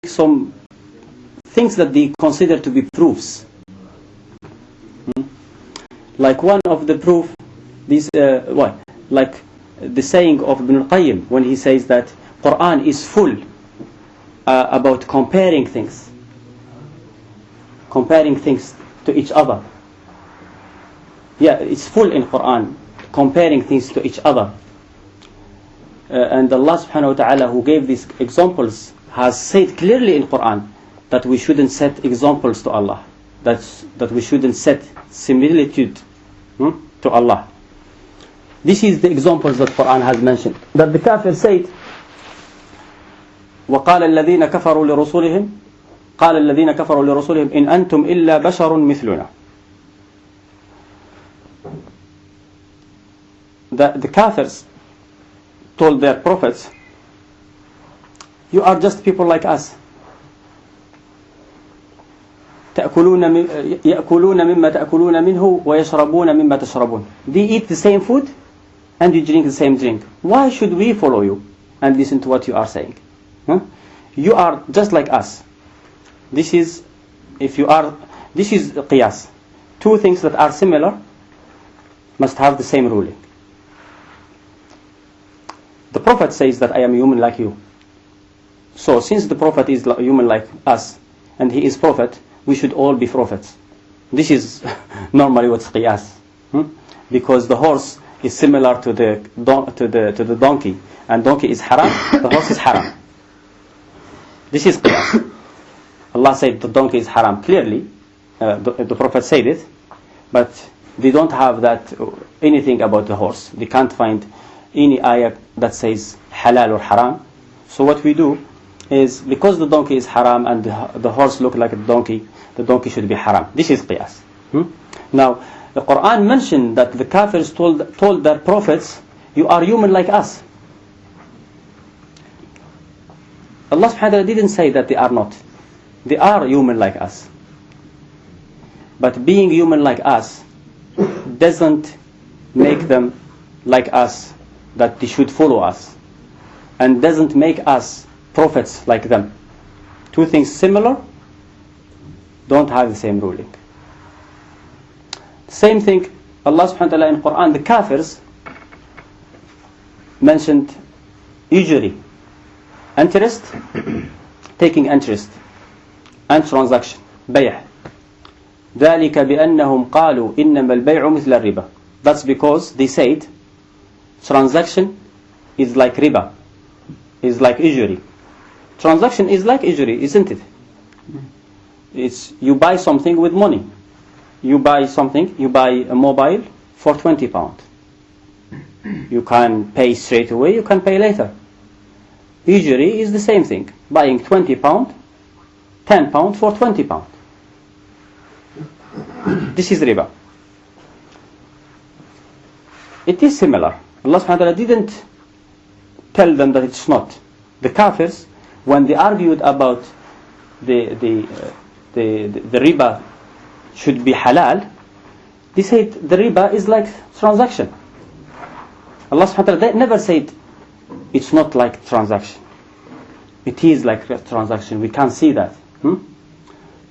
some things that they consider to be proofs. Like one of the proof, like the saying of Ibn al-Qayyim when he says that Quran is full about comparing things to each other. Yeah, it's full in Quran, comparing things to each other. And Allah subhanahu wa ta'ala, who gave these examples, has said clearly in Quran that we shouldn't set examples to Allah, that we shouldn't set similitude to Allah. This is the examples that Quran has mentioned. That the Kafir said, وَقَالَ الَّذِينَ كَفَرُوا لِرُسُولِهِمْ قَالَ الَّذِينَ كَفَرُوا لِرُسُولِهِمْ إِنْ أَنْتُمْ إِلَّا بَشَرٌ مِثْلُنَا. The Kafirs told their prophets, you are just people like us. يأكلون مما تأكلون منه ويشربون مما تشربون. They eat the same food and you drink the same drink. Why should we follow you and listen to what you are saying? You are just like us. This is Qiyaas. Two things that are similar must have the same ruling. The Prophet says that I am human like you. So since the Prophet is human like us and he is Prophet, we should all be prophets. This is normally what's Qiyaas. Because the horse is similar to the donkey, and donkey is haram, the horse is haram. This is Qiyaas. Allah said the donkey is haram clearly. The Prophet said it, but they don't have anything about the horse. They can't find any ayah that says halal or haram. So what we do is, because the donkey is haram and the horse look like a donkey, the donkey should be haram. This is Qiyaas. Now, the Quran mentioned that the Kafirs told their prophets, you are human like us. Allah subhanahu wa ta'ala didn't say that they are not. They are human like us. But being human like us doesn't make them like us, that they should follow us, and doesn't make us prophets like them. Two things similar don't have the same ruling. Same thing, Allah subhanahu wa ta'ala in Quran, the Kafirs mentioned usury, interest, taking interest, and transaction, bay'ah. ذَلِكَ بِأَنَّهُمْ قَالُوا إِنَّمَا الْبَيْعُ مِثْلَ الرِّبَى. That's because they said transaction is like riba, is like usury. Transaction is like usury, isn't it? It's you buy something with money. You buy a mobile for £20. You can pay straight away, you can pay later. Usury is the same thing. Buying £20, £10 for £20. This is riba. It is similar. Allah subhanahu wa ta'ala didn't tell them that it's not. The Kafirs, when they argued about the riba should be halal, they said the riba is like transaction. Allah subhanahu wa ta'ala never said it's not like transaction. It is like transaction. We can't see that.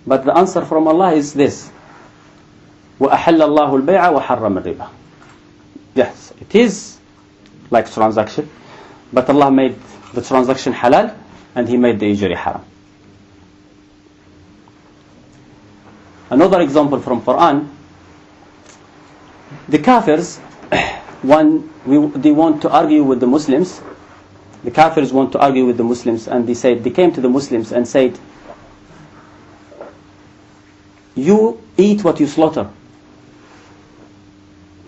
But the answer from Allah is this: وَأَحَلَّ اللَّهُ الْبَيْعَ وَحَرَّمَ الرِّبَى. Yes, it is like transaction, but Allah made the transaction halal and He made the usury haram. Another example from Quran, the Kafirs, they want to argue with the Muslims. The Kafirs want to argue with the Muslims, and they came to the Muslims and said, you eat what you slaughter.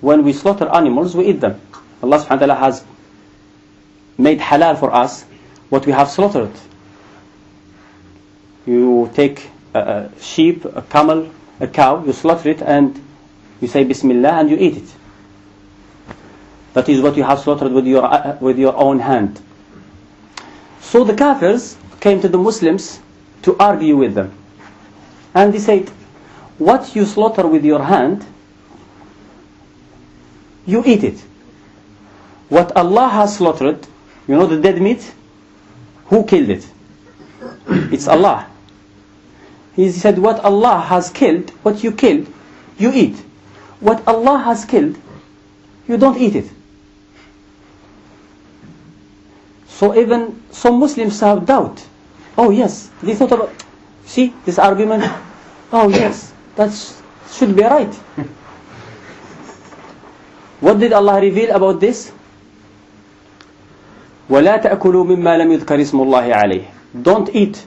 When we slaughter animals, we eat them. Allah subhanahu wa ta'ala has made halal for us what we have slaughtered. You take a sheep, a camel, a cow, you slaughter it and you say Bismillah and you eat it. That is what you have slaughtered with your own hand. So the Kafirs came to the Muslims to argue with them. And they said, what you slaughter with your hand, you eat it. What Allah has slaughtered, the dead meat, who killed it? It's Allah. He said, what Allah has killed, what you killed, you eat. What Allah has killed, you don't eat it. So even some Muslims have doubt. Oh yes, they thought about, see this argument? Oh yes, that should be right. What did Allah reveal about this? وَلَا تَأْكُلُوا مِمَّا لَمْ يُذْكَرِ اسْمُ اللَّهِ عَلَيْهِ. Don't eat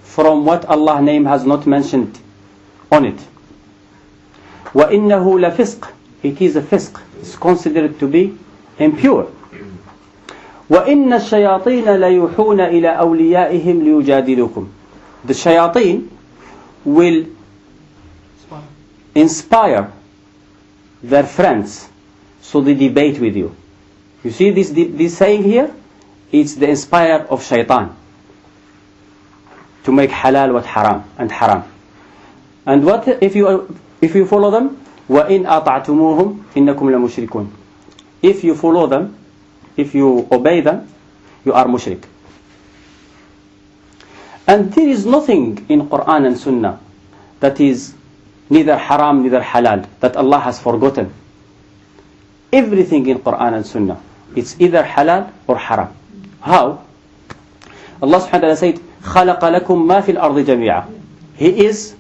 from what Allah's name has not mentioned on it. وَإِنَّهُ لَفِسْقٌ. It is a fisq. It's considered to be impure. وَإِنَّ الشَّيَاطِينَ لَيُوحُونَ إِلَىٰ أَوْلِيَائِهِمْ لِيُجَادِلُوكُمْ. The shayateen will inspire their friends so they debate with you. You see this saying here? It's the inspire of shaitan to make halal what haram and haram. And what if you follow them? وَإِنْ أَطَعْتُمُوهُمْ إِنَّكُمْ لَمُشْرِكُونَ. If you follow them, if you obey them, you are mushrik. And there is nothing in Quran and Sunnah that is neither haram neither halal that Allah has forgotten. Everything in Quran and Sunnah, it's either halal or haram. How? Allah subhanahu wa ta'ala said, خَلَقَ لَكُم مَا فِي الْأَرْضِ جَمِيعًا. He is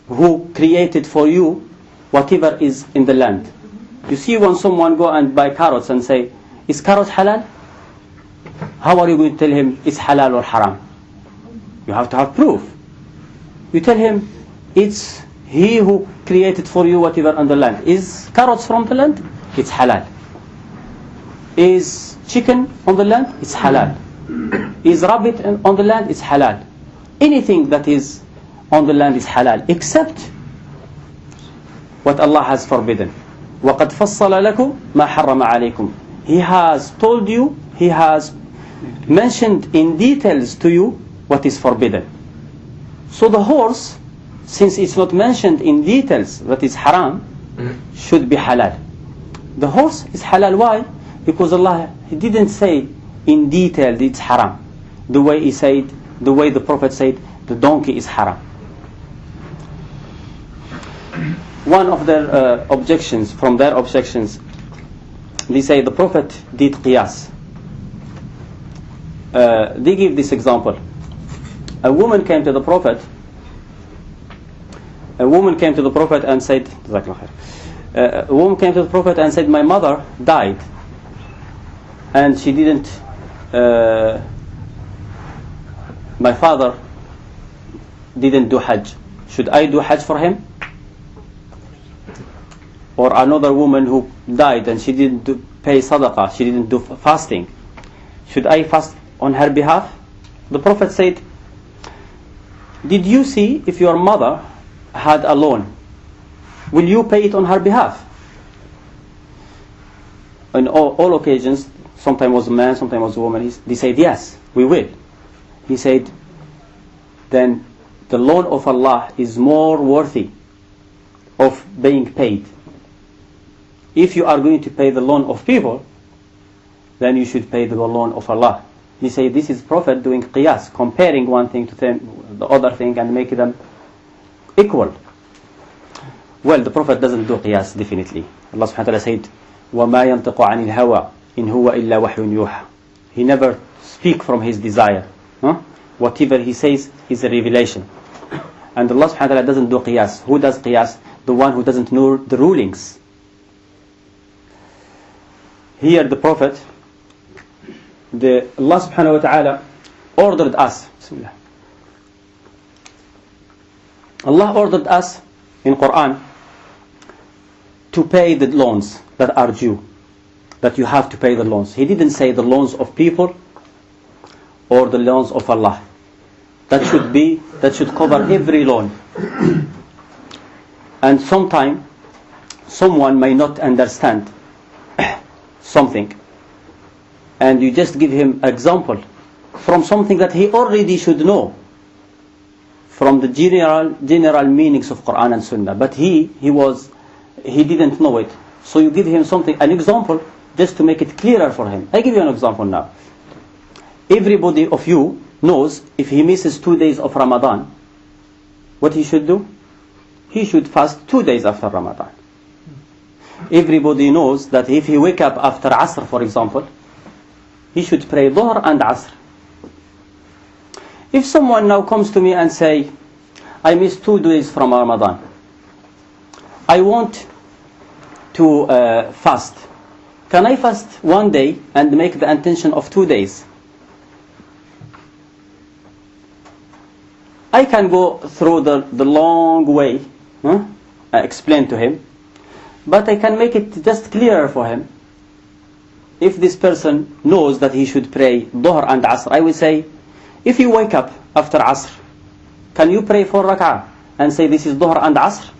who created for you whatever is in the land. You see when someone go and buy carrots and say, is carrot halal? How are you going to tell him it's halal or haram? You have to have proof. You tell him, it's He who created for you whatever on the land. Is carrots from the land? It's halal. Is chicken on the land? It's halal. Is rabbit on the land? It's halal. Anything that is on the land is halal, except what Allah has forbidden. وَقَدْ فَصَّلَ لَكُمْ مَا حَرَّمَ عَلَيْكُمْ. He has told you, He has mentioned in details to you what is forbidden. So the horse, since it's not mentioned in details that is haram, should be halal. The horse is halal. Why? Because Allah, He didn't say in detail it's haram. The way He said, the way the Prophet said, the donkey is haram. One of their objections, from their objections, they say the Prophet did Qiyaas. They give this example. A woman came to the Prophet. A woman came to the Prophet and said, a woman came to the Prophet and said, my mother died, and she didn't. My father didn't do Hajj. Should I do Hajj for him? Or another woman who died and she didn't pay sadaqah, she didn't do fasting. Should I fast on her behalf? The Prophet said, did you see if your mother had a loan, will you pay it on her behalf? On all occasions, sometimes was a man, sometimes was a woman, they said, yes, we will. He said, then the loan of Allah is more worthy of being paid. If you are going to pay the loan of people, then you should pay the loan of Allah. He say this is Prophet doing qiyas, comparing one thing to the other thing and make them equal. Well, the Prophet doesn't do qiyas, definitely. Allah subhanahu wa ta'ala said, وَمَا يَنْطِقُ عَنِ الْهَوَىٰ إِنْ هُوَ إِلَّا وَحْيٌ يُوحَىٰ. He never speak from his desire. Whatever he says is a revelation. And Allah subhanahu wa ta'ala doesn't do qiyas. Who does qiyas? The one who doesn't know the rulings. Here the Prophet, Allah subhanahu wa ta'ala ordered us. Bismillah. Allah ordered us in Quran to pay the loans that are due. That you have to pay the loans. He didn't say the loans of people or the loans of Allah. That should cover every loan. And sometimes someone may not understand something, and you just give him example from something that he already should know from the general meanings of Quran and Sunnah, but he didn't know it. So you give him an example just to make it clearer for him. I give you an example now. Everybody of you knows if he misses 2 days of Ramadan, what he should do? He should fast 2 days after Ramadan. Everybody knows that if he wake up after Asr, for example, he should pray Dhuhr and Asr. If someone now comes to me and say, I missed 2 days from Ramadan, I want to fast. Can I fast 1 day and make the intention of 2 days? I can go through the long way, explain to him, but I can make it just clearer for him. If this person knows that he should pray Dhuhr and Asr, I will say, if you wake up after Asr, can you pray 4 rak'ah and say this is Dhuhr and Asr?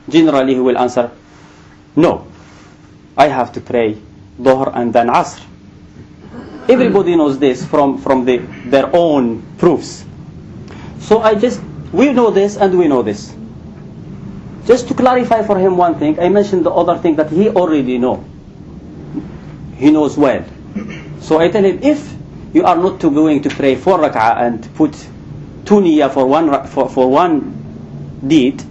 Generally he will answer, no, I have to pray Dhuhr and then Asr. Everybody knows this from their own proofs. So we know this and we know this. Just to clarify for him one thing, I mentioned the other thing that he already know. He knows well. So I tell him, if you are not going to pray 4 rak'ah and put 2 niyyah for one deed,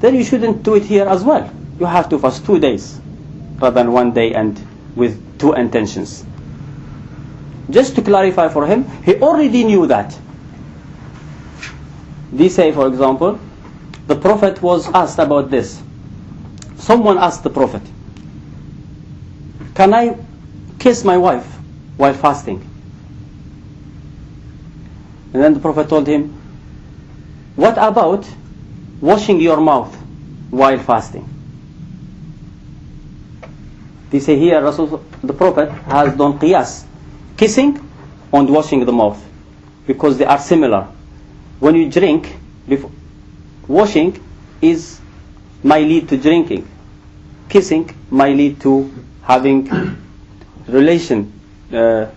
then you shouldn't do it here as well. You have to fast 2 days rather than 1 day and with 2 intentions. Just to clarify for him, he already knew that. They say, for example, the Prophet was asked about this. Someone asked the Prophet, can I kiss my wife while fasting? And then the Prophet told him, what about washing your mouth while fasting? They say here, the Prophet has done qiyas, kissing and washing the mouth, because they are similar. When you drink, washing might lead to drinking. Kissing might lead to having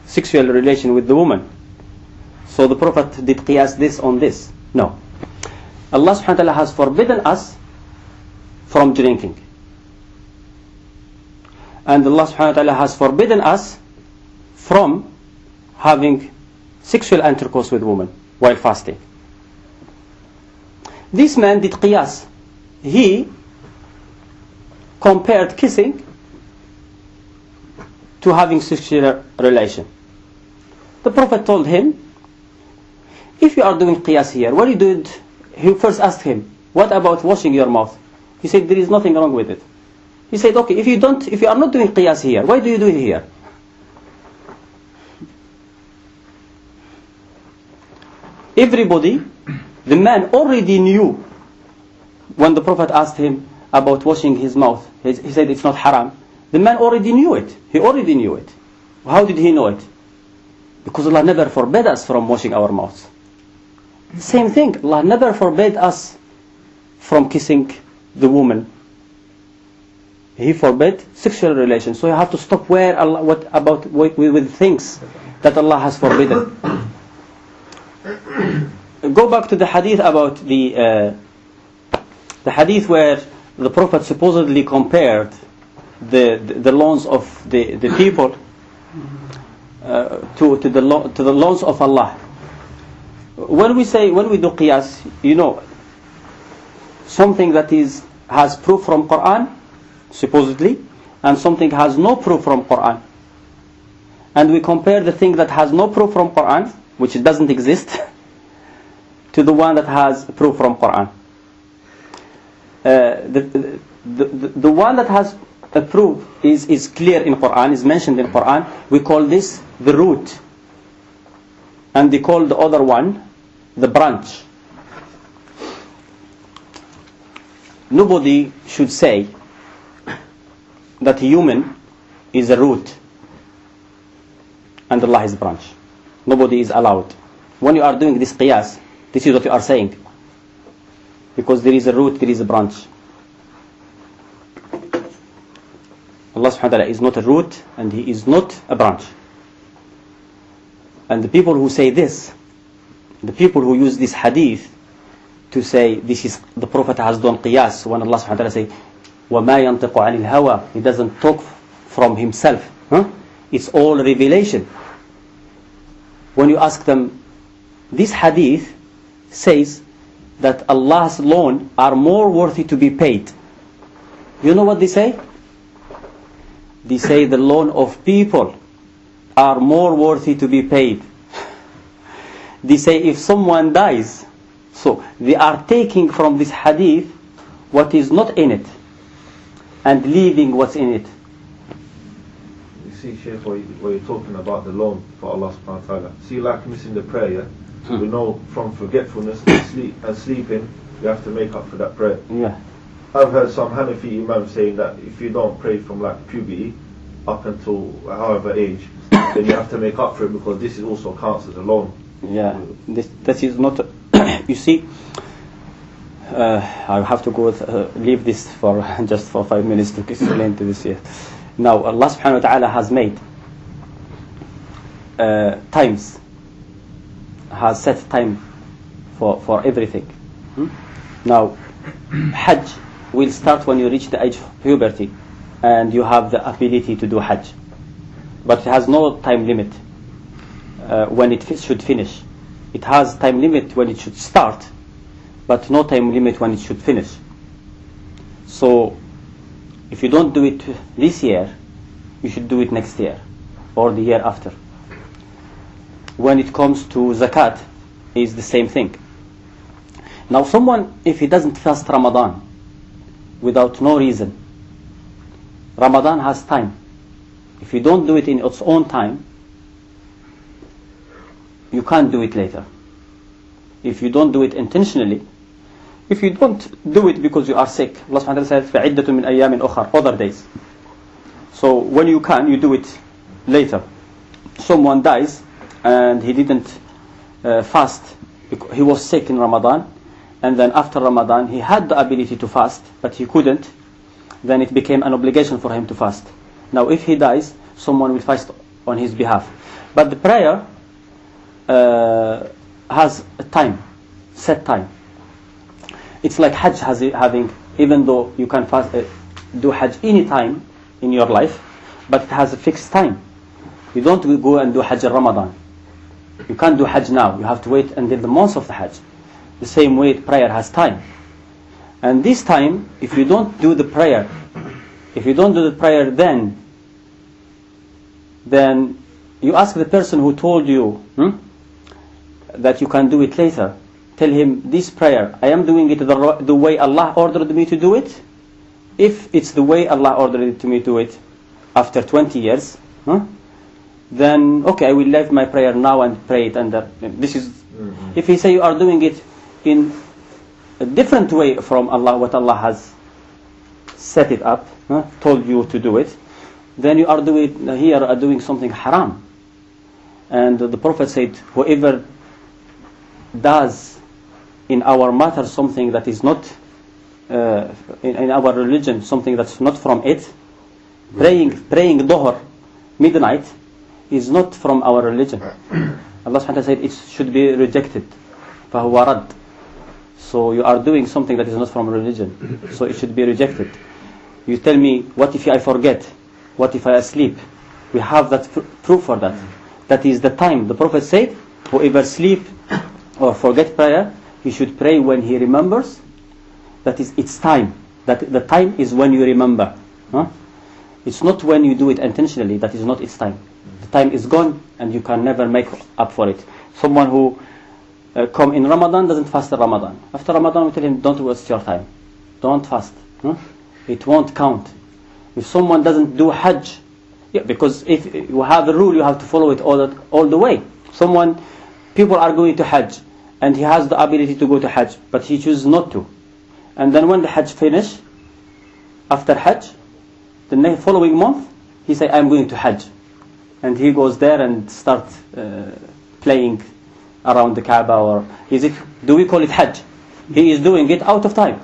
sexual relation with the woman. So the Prophet did qiyas this on this. No. Allah subhanahu wa ta'ala has forbidden us from drinking. And Allah subhanahu wa ta'ala has forbidden us from having sexual intercourse with women while fasting. This man did qiyas. He compared kissing to having sexual relation. The Prophet told him, if you are doing qiyas here, what you did, he first asked him, what about washing your mouth? He said, there is nothing wrong with it. He said, okay, if you are not doing qiyas here, why do you do it here? Everybody, the man already knew when the Prophet asked him about washing his mouth. He said it's not haram. The man already knew it. He already knew it. How did he know it? Because Allah never forbade us from washing our mouths. Same thing. Allah never forbade us from kissing the woman. He forbade sexual relations. So you have to stop with things that Allah has forbidden. Go back to the hadith about the hadith where the Prophet supposedly compared the loans of the people to the loans of Allah. When we do qiyas, something that has proof from Quran, supposedly, and something has no proof from Quran, and we compare the thing that has no proof from Quran, which it doesn't exist, to the one that has proof from Quran. The one that has a proof is clear in Quran, is mentioned in Quran. We call this the root, and they call the other one the branch. Nobody should say that human is a root and Allah is a branch. Nobody is allowed. When you are doing this qiyas, this is what you are saying, because there is a root, there is a branch. Allah subhanahu wa ta'ala is not a root and He is not a branch. And the people who say this, the people who use this hadith to say this is the Prophet has done qiyas, when Allah subhanahu wa ta'ala say وَمَا يَنْطِقُ عَنِ الْهَوَى, He doesn't talk from himself. It's all revelation. when you ask them, this hadith says that Allah's loan are more worthy to be paid. You know what they say? They say the loan of people are more worthy to be paid. They say if someone dies, so they are taking from this hadith what is not in it and leaving what's in it. You see, Shaykh, where you're talking about the loan for Allah subhanahu wa ta'ala. See, like missing the prayer, yeah? We know from forgetfulness and sleeping, you have to make up for that prayer. Yeah. I've heard some Hanafi Imams saying that if you don't pray from like puberty up until however age, then you have to make up for it because this is also counts as a loan. Yeah, that is not. You see, I have to go leave this for just for 5 minutes to explain to this here. Now, Allah Subhanahu wa Taala has made times, has set time for everything. Now, Hajj will start when you reach the age of puberty, and you have the ability to do Hajj, but it has no time limit. When it should finish. It has time limit when it should start, but no time limit when it should finish. So, if you don't do it this year, you should do it next year or the year after. When it comes to zakat, is the same thing. Now, someone, if he doesn't fast Ramadan without no reason, Ramadan has time. If you don't do it in its own time, you can't do it later. If you don't do it intentionally, if you don't do it because you are sick, Allah subhanahu wa ta'ala says, فَعِدَّةٌ مِّنْ أَيَّامٍ أُخَرَ, other days. So when you can, you do it later. Someone dies and he didn't fast. He was sick in Ramadan, and then after Ramadan he had the ability to fast, but he couldn't. Then it became an obligation for him to fast. Now if he dies, someone will fast on his behalf. But the prayer has a time, set time. It's like Hajj having, even though you can fast, do Hajj any time in your life, but it has a fixed time. You don't go and do Hajj in Ramadan. You can't do Hajj now. You have to wait until the month of the Hajj. The same way prayer has time. And this time, if you don't do the prayer, then you ask the person who told you that you can do it later. Tell him, this prayer, I am doing it the way Allah ordered me to do it. If it's the way Allah ordered me to do it after 20 years, then okay, I will leave my prayer now and pray it under. This is. If he say you are doing it in a different way from Allah, what Allah has set it up, told you to do it, then you are doing something haram. And the Prophet said, whoever does in our matter something that is not in our religion, something that's not from it, praying Dhuhr midnight is not from our religion. Allah subhanahu wa ta'ala said it should be rejected. فَهُوَ رَدْ. So you are doing something that is not from religion, so it should be rejected. You tell me, what if I forget? What if I asleep? We have that proof for that. That is the time. The Prophet said, whoever sleep or forget prayer, he should pray when he remembers. That is its time. That the time is when you remember. It's not when you do it intentionally. That is not its time. The time is gone and you can never make up for it. Someone who come in Ramadan doesn't fast in Ramadan. After Ramadan we tell him, don't waste your time. Don't fast. It won't count. If someone doesn't do Hajj, because if you have a rule, you have to follow it all the way. People are going to Hajj, and he has the ability to go to Hajj, but he chooses not to. And then when the Hajj finish, after Hajj, the following month, he say, I'm going to Hajj. And he goes there and start playing around the Kaaba, or do we call it Hajj? He is doing it out of time.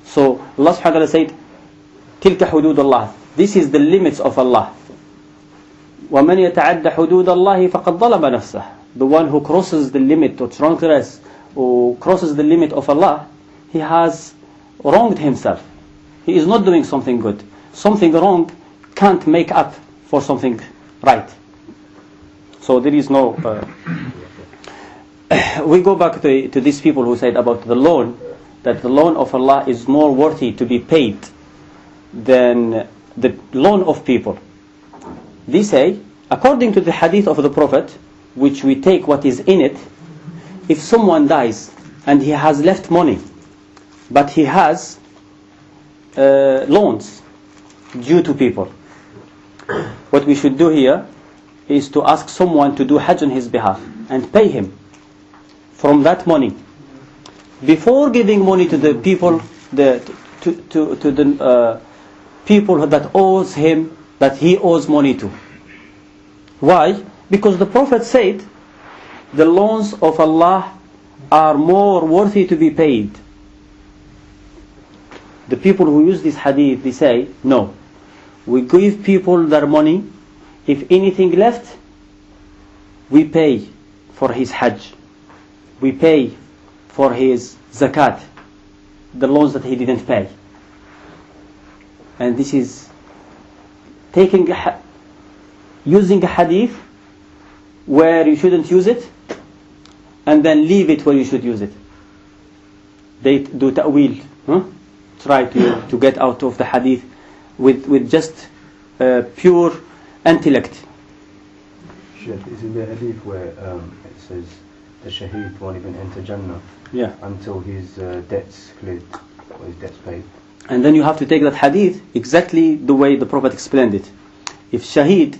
So Allah subhanahu wa ta'ala said, تِلْكَ حُدُودُ اللَّهِ. This is the limits of Allah. وَمَنْ يَتَعَدَّ حُدُودَ اللَّهِ فَقَدْ ظَلَمَ نَفْسَهُ. The one who crosses the limit, or transgress, or crosses the limit of Allah, he has wronged himself. He is not doing something good. Something wrong can't make up for something right. So there is no... we go back to these people who said about the loan, that the loan of Allah is more worthy to be paid than the loan of people. They say, according to the hadith of the Prophet, which we take what is in it, if someone dies and he has left money, but he has loans due to people, what we should do here is to ask someone to do Hajj on his behalf and pay him from that money before giving money to the people, the people that owes him, that he owes money to. Why? Because the Prophet said the loans of Allah are more worthy to be paid. The people who use this hadith, they say, no, we give people their money, if anything left, we pay for his Hajj, we pay for his zakat, the loans that he didn't pay. And this is using a hadith where you shouldn't use it, and then leave it where you should use it. They do ta'wil, try to get out of the hadith with just pure intellect. Sheikh, isn't there a hadith where it says the shaheed won't even enter Jannah until his debts cleared or his debts paid? And then you have to take that hadith exactly the way the Prophet explained it. If shaheed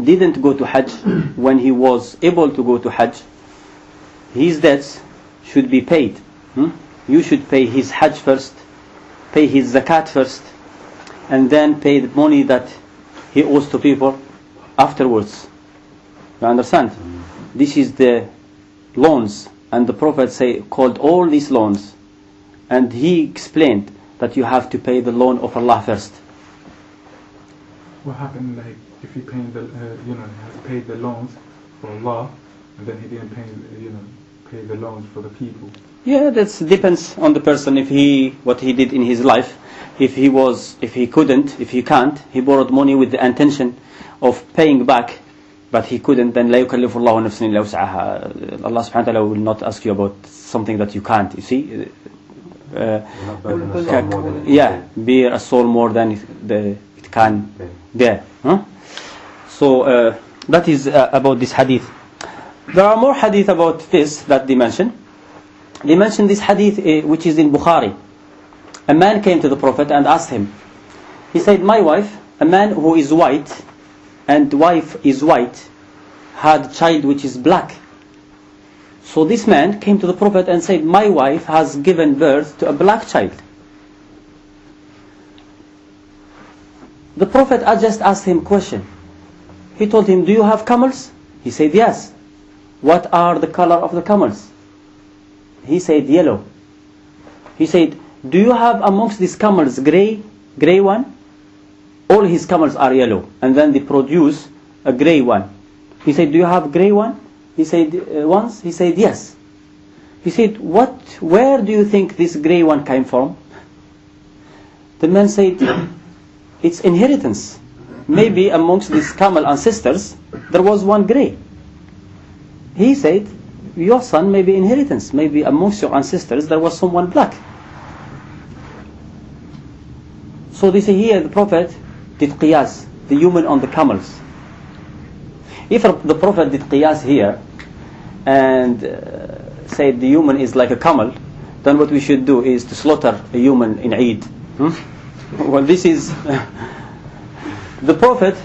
didn't go to Hajj when he was able to go to Hajj, his debts should be paid. You should pay his Hajj first, pay his zakat first, and then pay the money that he owes to people afterwards. You understand? This is the loans, and the Prophet called all these loans, and he explained that you have to pay the loan of Allah first. What happened, like, if he paid the, he has paid the loans for Allah, and then he didn't pay the loans for the people? Yeah, that depends on the person. What he did in his life, if he can't, he borrowed money with the intention of paying back, but he couldn't, then لا يكلف الله نفسا إلا وسعها. Allah subhanahu wa ta'ala will not ask you about something that you can't, you see. Bear a soul more than it can bear. So that is about this hadith. There are more hadith about this that they mention. They mention this hadith which is in Bukhari. A man came to the Prophet and asked him. He said, my wife, a man who is white and wife is white, had a child which is black. So this man came to the Prophet and said, my wife has given birth to a black child. The Prophet just asked him a question. He told him, do you have camels? He said, yes. What are the color of the camels? He said, yellow. He said, do you have amongst these camels gray one? All his camels are yellow, and then they produce a gray one. He said, do you have gray one? He said, once. He said, yes. He said, where do you think this gray one came from? The man said, it's inheritance. Maybe amongst these camel ancestors there was one gray. He said, your son may be inheritance. Maybe amongst your ancestors there was someone black. So they say here the Prophet did Qiyaas, the human on the camels. If the Prophet did Qiyaas here and said the human is like a camel, then what we should do is to slaughter a human in Eid. Well, this is the Prophet,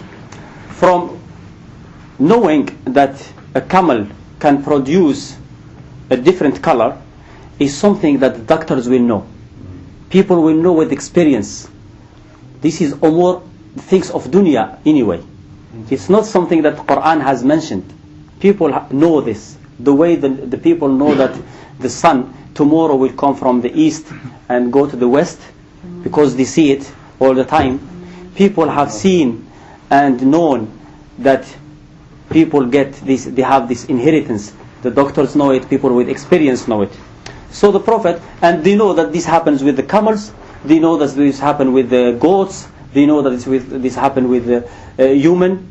from knowing that a camel can produce a different color, is something that the doctors will know. People will know with experience. This is more things of dunya anyway. It's not something that the Quran has mentioned. People know this. The way the people know that the sun tomorrow will come from the east and go to the west, because they see it all the time. People have seen and known that people get this, they have this inheritance. The doctors know it, people with experience know it. So the Prophet, and they know that this happens with the camels, they know that this happens with the goats, they know that this happens with the human.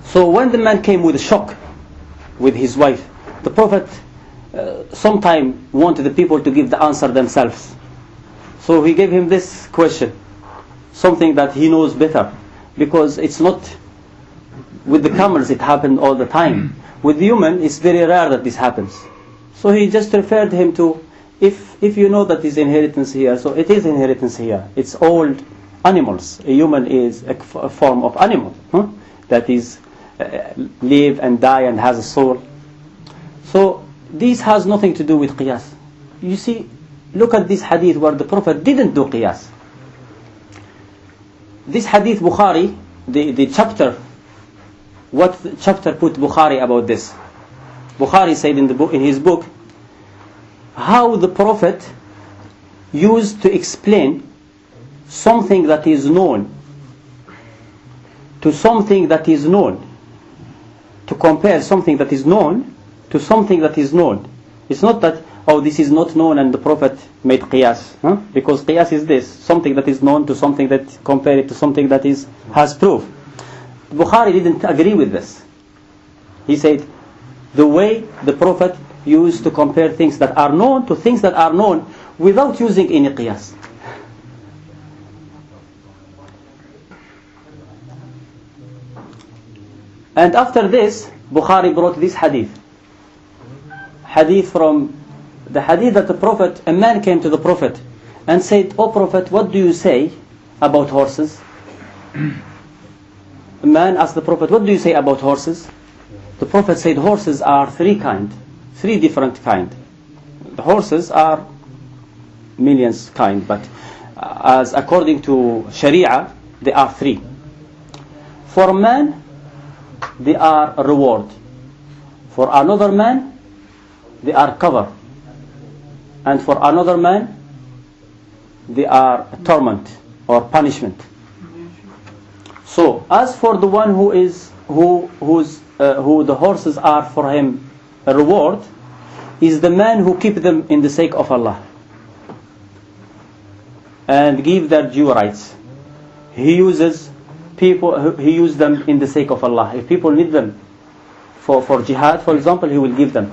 So when the man came with a shock with his wife, the Prophet sometime wanted the people to give the answer themselves. So he gave him this question, something that he knows better, because it's not with the camels it happened all the time. With human it's very rare that this happens. So he just referred him to, if you know that is inheritance here, so it is inheritance here. It's all animals. A human is a form of animal, that is live and die and has a soul. So this has nothing to do with qiyas. You see, look at this hadith where the Prophet didn't do qiyas. This hadith, Bukhari, the chapter, what chapter put Bukhari about this? Bukhari said in his book, how the Prophet used to explain something that is known to something that is known, to compare something that is known to something that is known. It's not that, oh, this is not known and the Prophet made qiyas, because qiyas is this, something that is known to something that, compare it to something that has proof. Bukhari didn't agree with this. He said the way the Prophet used to compare things that are known to things that are known without using any qiyas. And after this, Bukhari brought this hadith from the hadith that the Prophet, a man came to the Prophet and said, "O Prophet, what do you say about horses?" A man asked the Prophet, "What do you say about horses?" The Prophet said, "Horses are three different kind. The horses are millions kind, but as according to Sharia, they are three. For a man, they are a reward. For another man, they are cover. And for another man, they are a torment or punishment. So, as for the one who the horses are for him a reward, is the man who keep them in the sake of Allah and give their due rights. He uses them in the sake of Allah. If people need them for jihad, for example, he will give them.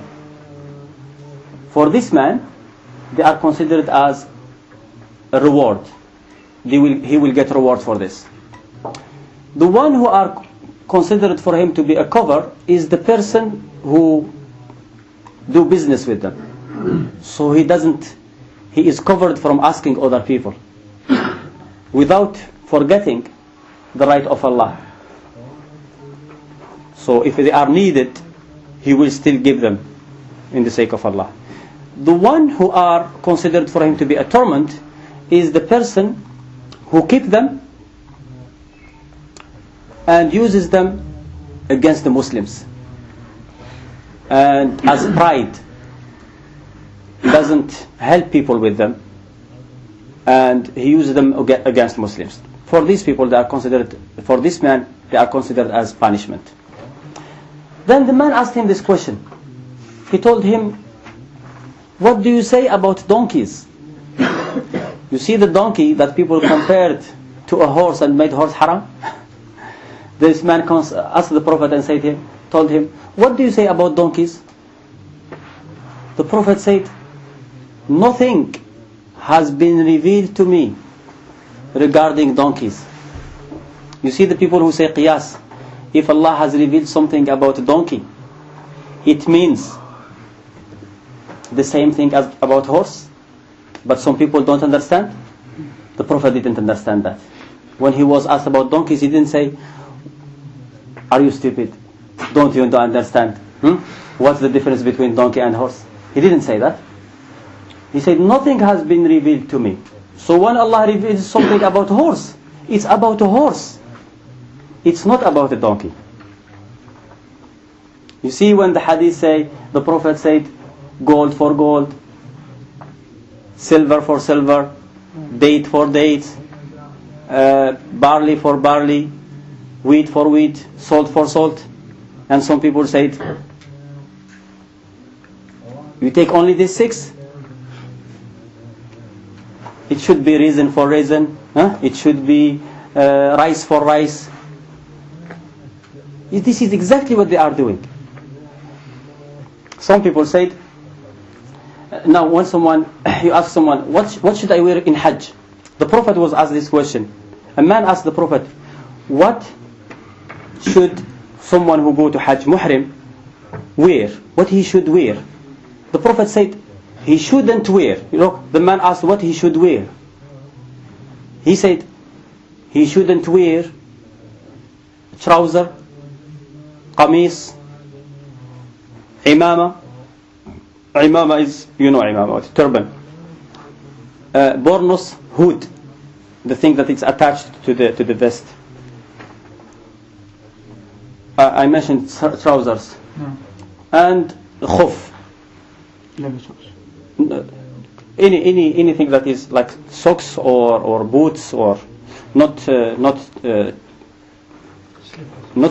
For this man, they are considered as a reward. He will get reward for this. The one who are considered for him to be a cover is the person who do business with them. So he is covered from asking other people without forgetting the right of Allah. So if they are needed, he will still give them in the sake of Allah. The one who are considered for him to be a torment is the person who keep them and uses them against the Muslims, and as pride, he doesn't help people with them, and he uses them against Muslims. For these people, for this man, they are considered as punishment. Then the man asked him this question. He told him, "What do you say about donkeys?" You see the donkey that people compared to a horse and made horse haram? This man asked the Prophet and told him, "What do you say about donkeys?" The Prophet said, "Nothing has been revealed to me regarding donkeys." You see the people who say qiyas, if Allah has revealed something about a donkey, it means the same thing as about horse, but some people don't understand. The Prophet didn't understand that. When he was asked about donkeys, he didn't say, "Are you stupid? Don't you understand? What's the difference between donkey and horse?" He didn't say that. He said, "Nothing has been revealed to me." So when Allah reveals something about a horse, it's about a horse. It's not about a donkey. You see, when the hadith say, the Prophet said, gold for gold, silver for silver, date for dates, barley for barley, wheat for wheat, salt for salt. And some people said, you take only these 6? It should be raisin for raisin. It should be rice for rice. This is exactly what they are doing. Some people said, now when you ask someone, what should I wear in Hajj? The Prophet was asked this question. A man asked the Prophet, what should someone who go to Hajj, Muhrim, wear? What he should wear? The Prophet said, he shouldn't wear. The man asked what he should wear. He said, he shouldn't wear trouser, qamis, imama. Imama is, imama, turban. Bornos, hood, the thing that is attached to the vest. I mentioned trousers. And khuf. Anything that is like socks or boots or not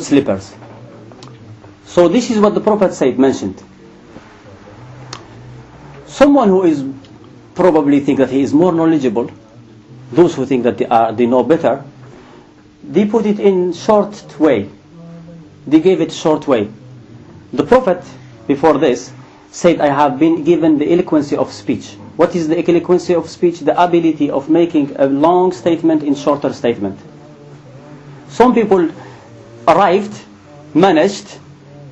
slippers. So this is what the Prophet mentioned. Someone who is probably think that he is more knowledgeable, those who think that they know better, they put it in short way. They gave it short way. The Prophet before this said, I have been given the eloquency of speech. What is the eloquency of speech? The ability of making a long statement in shorter statement. Some people managed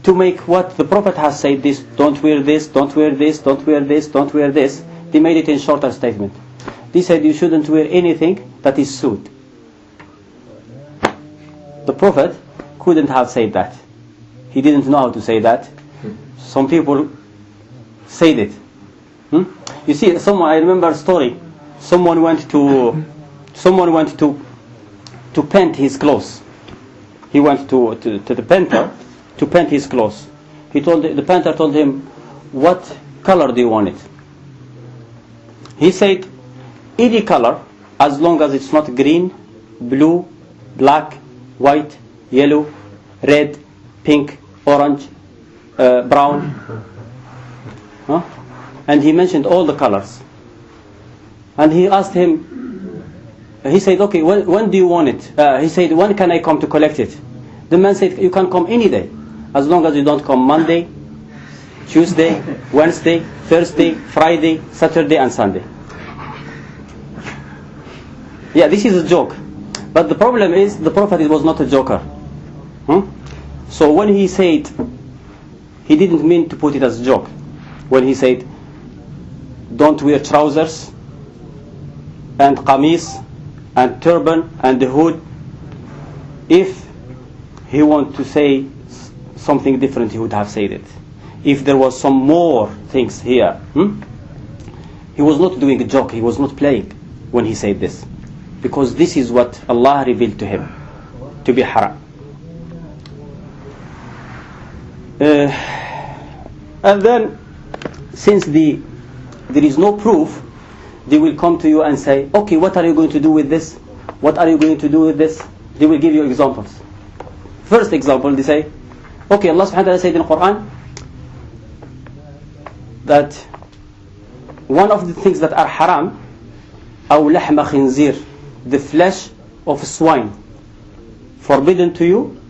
to make what the Prophet has said, this, don't wear this, don't wear this, don't wear this, don't wear this. They made it in shorter statement. They said you shouldn't wear anything that is suit. The Prophet couldn't have said that. He didn't know how to say that. Some people said it. You see, I remember a story. Someone went to paint his clothes. He went to the painter to paint his clothes. The painter told him, what color do you want it? He said, any color, as long as it's not green, blue, black, white, yellow, red, pink, orange, brown. And he mentioned all the colors. And he asked him, he said, okay, when do you want it? He said, when can I come to collect it? The man said, you can come any day, as long as you don't come Monday, Tuesday, Wednesday, Thursday, Friday, Saturday and Sunday. Yeah, this is a joke. But the problem is, the Prophet was not a joker. So when he said, he didn't mean to put it as a joke. When he said, don't wear trousers, and qamis, and turban, and the hood, if he wanted to say something different, he would have said it. If there was some more things here, he was not doing a joke, he was not playing when he said this. Because this is what Allah revealed to him, to be haram. And then, since there is no proof, they will come to you and say, okay, what are you going to do with this? What are you going to do with this? They will give you examples. First example, they say, okay, Allah subhanahu wa ta'ala said in the Quran that one of the things that are haram, أو لحم خنزير, the flesh of swine, forbidden to you,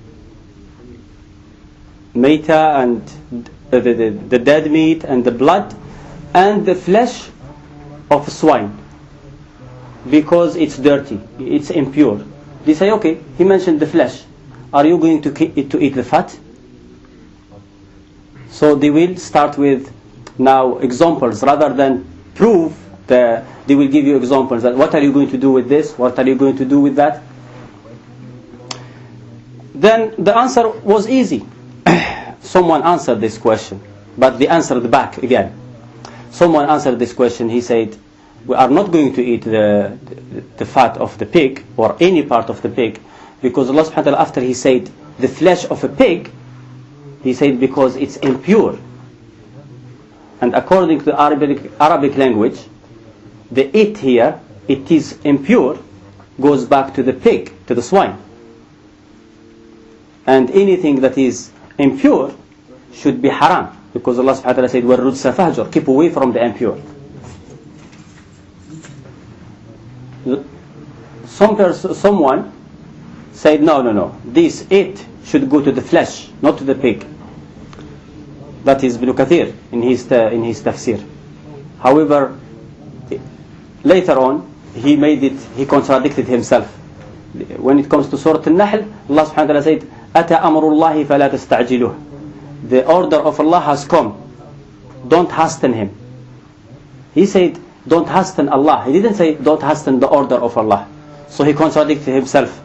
Meta and the dead meat and the blood and the flesh of swine, because it's dirty, it's impure. They say, okay, he mentioned the flesh. Are you going to eat the fat? So they will start with now examples rather than prove. They will give you examples. That what are you going to do with this? What are you going to do with that? Then the answer was easy. Someone answered this question, but they answered back again. Someone answered this question. He said, we are not going to eat the fat of the pig or any part of the pig, because Allah subhanahu wa ta'ala, after he said the flesh of a pig, he said because it's impure. And according to the Arabic language, the it here, it is impure, goes back to the pig, to the swine. And anything that is impure should be haram, because Allah subhanahu wa ta'ala said, وَالرُّجْسَ فَهْجُرْ, keep away from the impure. Someone said, no, this it should go to the flesh, not to the pig. That is Ibn Kathir in his tafsir. However, later on, he contradicted himself. When it comes to Surah Al-Nahl, Allah subhanahu wa ta'ala said, أَتَى أَمْرُ اللَّهِ فَلَا تَسْتَعْجِلُهُ. The order of Allah has come. Don't hasten him. He said, don't hasten Allah. He didn't say, don't hasten the order of Allah. So he contradicted himself.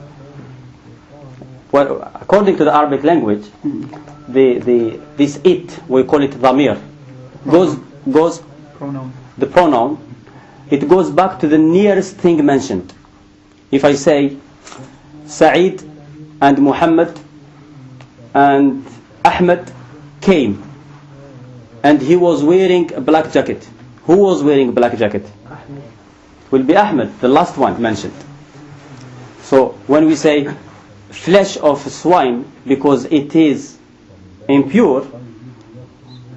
Well, according to the Arabic language, this it, we call it dhamir, goes Pronoun. the pronoun, it goes back to the nearest thing mentioned. If I say Sa'id and Muhammad and Ahmed came, and he was wearing a black jacket. Who was wearing a black jacket? Will be Ahmed, the last one mentioned. So when we say flesh of swine, because it is impure,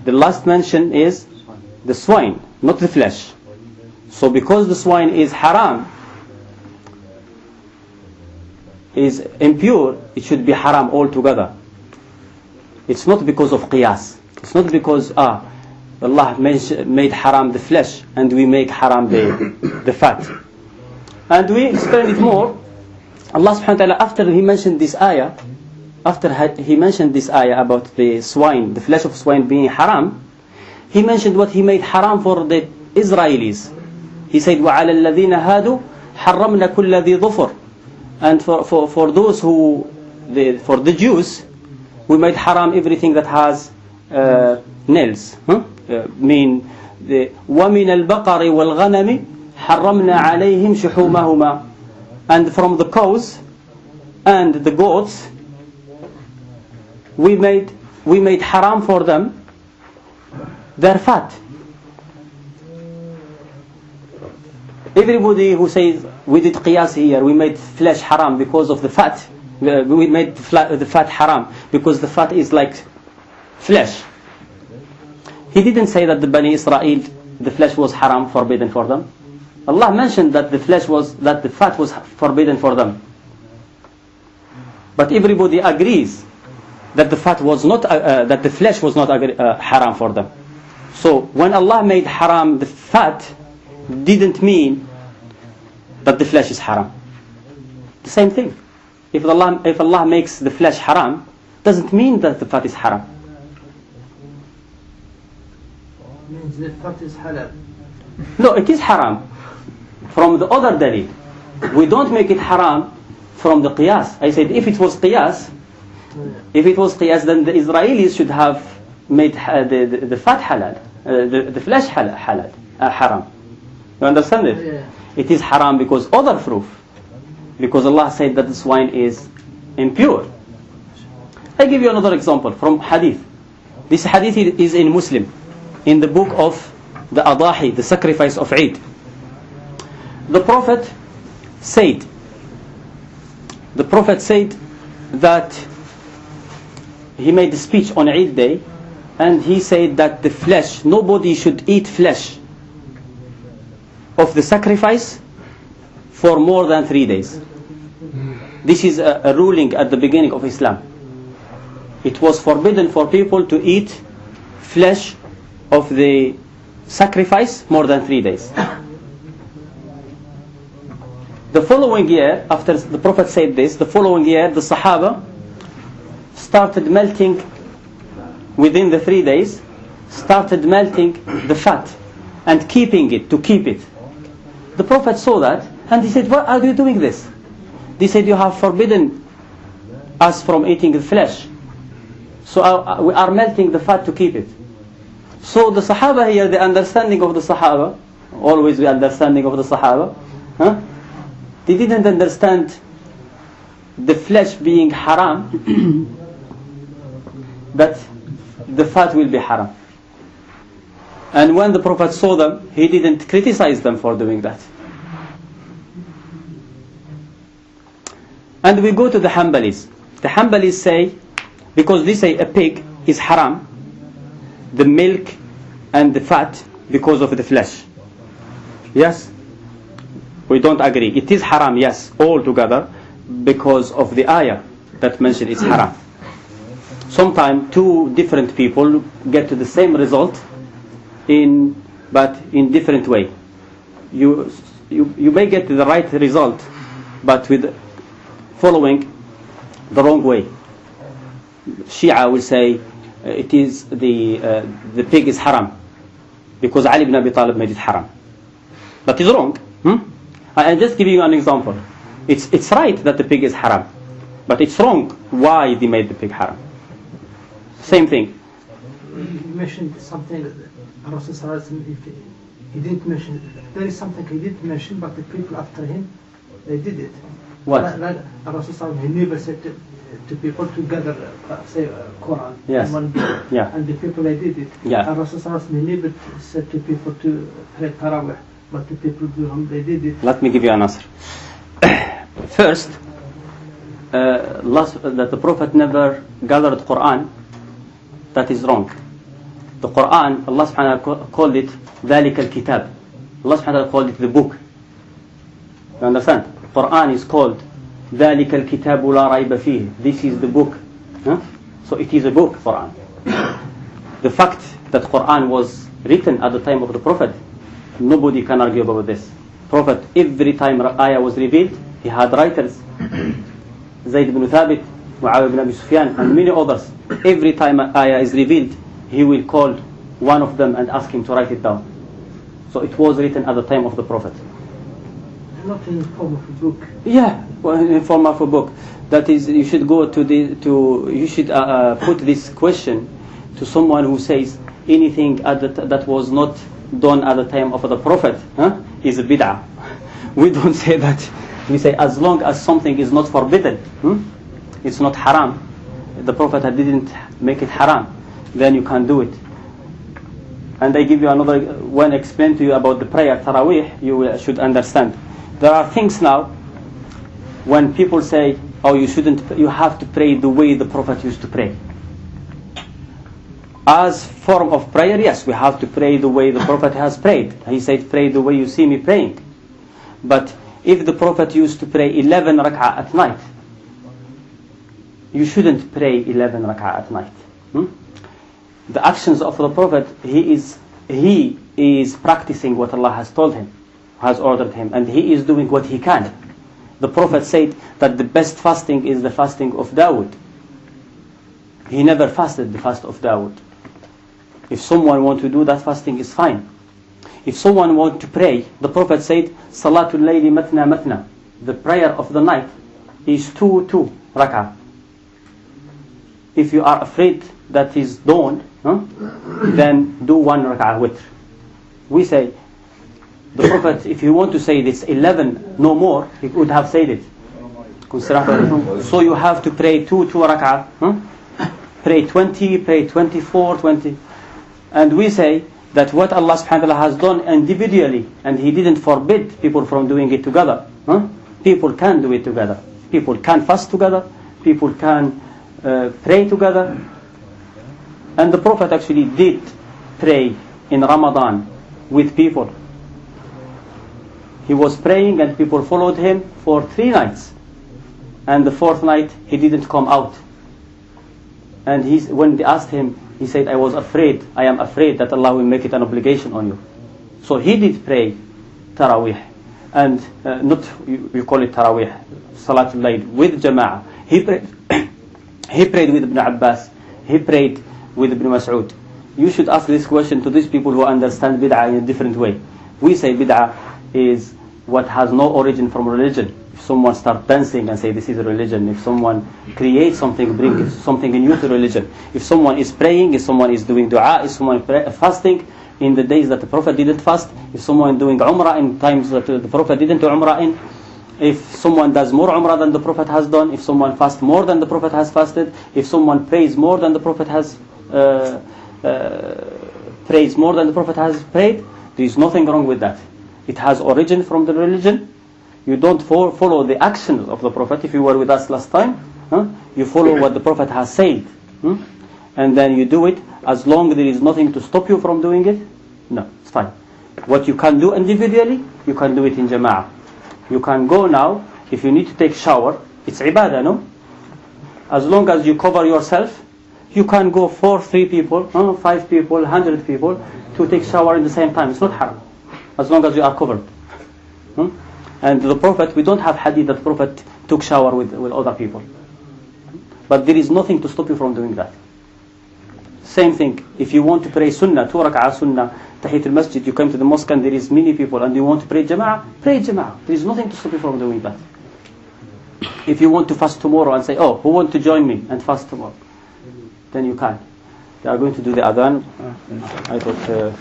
the last mention is the swine, not the flesh. So because the swine is haram, is impure, it should be haram altogether. It's not because of qiyas. It's not because Allah made haram the flesh and we make haram the fat. And we explain it more. Allah subhanahu wa ta'ala, after he mentioned this ayah, about the swine, the flesh of swine being haram, he mentioned what he made haram for the Israelis. He said, وَعَلَى الَّذِينَ هَادُوا حَرَّمْنَا كُلَّ ذِي ظُفُرٍ. And for those for the Jews, we made haram everything that has nails. وَمِنَ الْبَقَرِ وَالْغَنَمِ حَرَّمْنَا عَلَيْهِمْ شُحُومَهُمَا. And from the cows and the goats, we made haram for them their fat. Everybody who says we did qiyas here, we made flesh haram because of the fat, we made the fat haram because the fat is like flesh. He didn't say that the Bani Israel, the flesh was haram, forbidden for them. Allah mentioned that the fat was forbidden for them. But everybody agrees that the fat was not, that the flesh was not haram for them. So when Allah made haram the fat, didn't mean that the flesh is haram. The same thing. If Allah makes the flesh haram, doesn't mean that the fat is haram. Means the fat is halal. No, it is haram from the other dalil. We don't make it haram from the qiyas. I said if it was qiyas, then the Israelis should have made the fat halal, the flesh halal, haram. You understand it? Yeah. It is haram because other proof. Because Allah said that the swine is impure. I give you another example from hadith. This hadith is in Muslim, in the book of the Adahi, the sacrifice of Eid. The Prophet said that he made a speech on Eid day, and he said that the flesh, nobody should eat flesh of the sacrifice for more than 3 days. This is a ruling at the beginning of Islam. It was forbidden for people to eat flesh of the sacrifice more than 3 days. The following year, after the Prophet said this, the following year the Sahaba started melting, within the 3 days, started melting the fat and keeping it, to keep it. The Prophet saw that and he said, why are you doing this? They said, you have forbidden us from eating the flesh. So we are melting the fat to keep it. So the Sahaba here, the understanding of the Sahaba, always the understanding of the Sahaba, they didn't understand the flesh being haram, that the fat will be haram. And when the Prophet saw them, he didn't criticize them for doing that. And we go to the Hanbalis. The Hanbalis say, because they say a pig is haram, the milk and the fat, because of the flesh. Yes? We don't agree. It is haram, yes, all together, because of the ayah that mentioned it's haram. sometimes two different people get to the same result but in different way. You may get the right result, but with following the wrong way. Shia will say it is the pig is haram because Ali ibn Abi Talib made it haram. That is wrong. I'm just giving you an example. It's right that the pig is haram, but it's wrong why they made the pig haram. Same thing. You mentioned something that Rasul he didn't mention. There is something he didn't mention, but the people after him, they did it. What? Like Rasul he never said to people to gather, say, Quran. Yes. In one book. Yeah. And the people, they did it. Yeah. And Rasul he never said to people to pray Tarawih, but the people they did it. Let me give you an answer. First, that the Prophet never gathered Quran. That is wrong. The Quran, Allah subhanahu wa ta'ala called it ذَلِكَ الْكِتَابِ. Allah subhanahu wa ta'ala called it the book. You understand? Quran is called ذَلِكَ الْكِتَابُ لَا رَيْبَ فِيهِ. This is the book. So it is a book, Quran. The fact that Quran was written at the time of the Prophet, nobody can argue about this. Prophet, every time ayah was revealed, he had writers. Zayd ibn Thabit, Muawiyah ibn Abi Sufyan, and many others. Every time ayah is revealed, he will call one of them and ask him to write it down. So it was written at the time of the Prophet. Not in the form of a book. Yeah, well, in the form of a book. That is, you should go you should put this question to someone who says anything that was not done at the time of the Prophet is a bid'ah. We don't say that. We say as long as something is not forbidden, it's not haram. The Prophet didn't make it haram, then you can do it. And I give you another one, explain to you about the prayer Taraweeh, you should understand. There are things now when people say, oh, you have to pray the way the Prophet used to pray. As form of prayer, yes, we have to pray the way the Prophet has prayed. He said, pray the way you see me praying. But if the Prophet used to pray 11 rak'ah at night, you shouldn't pray 11 rak'ah at night. The actions of the Prophet, he is practicing what Allah has told him, has ordered him, and he is doing what he can. The Prophet said that the best fasting is the fasting of Dawood. He never fasted the fast of Dawood. If someone wants to do that fasting, is fine. If someone wants to pray, the Prophet said, Salatul Layli matna matna. The prayer of the night is 2 rak'ah. If you are afraid that is dawn, then do 1 rak'ah witr. We say, the Prophet, if you want to say this 11, no more, he would have said it. So you have to pray 2 rak'ah. Pray 20, pray 24, 20. And we say that what Allah subhanahu wa ta'ala has done individually, and He didn't forbid people from doing it together. People can do it together. People can fast together. People can pray together. And the Prophet actually did pray in Ramadan with people. He was praying and people followed him for 3 nights. And the 4th night, he didn't come out. And when they asked him, he said, I am afraid that Allah will make it an obligation on you. So he did pray Taraweeh. And you call it Taraweeh, Salatul Layl, with Jama'ah. He prayed with Ibn Abbas. He prayed with Ibn Mas'ud. You should ask this question to these people who understand bid'ah in a different way. We say bid'ah is what has no origin from religion. If someone starts dancing and say this is a religion, if someone creates something, brings something new to religion, if someone is praying, if someone is doing dua, if someone is fasting in the days that the Prophet didn't fast, if someone is doing umrah in times that the Prophet didn't do umrah in, if someone does more umrah than the Prophet has done, if someone fasts more than the Prophet has fasted, if someone prays more than the Prophet has prayed, there is nothing wrong with that. It has origin from the religion. You don't follow the actions of the Prophet. If you were with us last time, you follow what the Prophet has said, and then you do it. As long as there is nothing to stop you from doing it, no, it's fine. What you can do individually, you can do it in Jama'ah. You can go now, if you need to take shower, it's ibadah, no? As long as you cover yourself, You can go 3 people, 5 people, 100 people to take shower in the same time. It's not haram, as long as you are covered. And the Prophet, we don't have hadith that the Prophet took shower with other people. But there is nothing to stop you from doing that. Same thing, if you want to pray sunnah, 2 rak'ah sunnah, tahiyat al-masjid, you come to the mosque and there is many people and you want to pray jama'ah, pray jama'ah. There is nothing to stop you from doing that. If you want to fast tomorrow and say, oh, who want to join me and fast tomorrow? Then you can. They are going to do the adhan. I thought...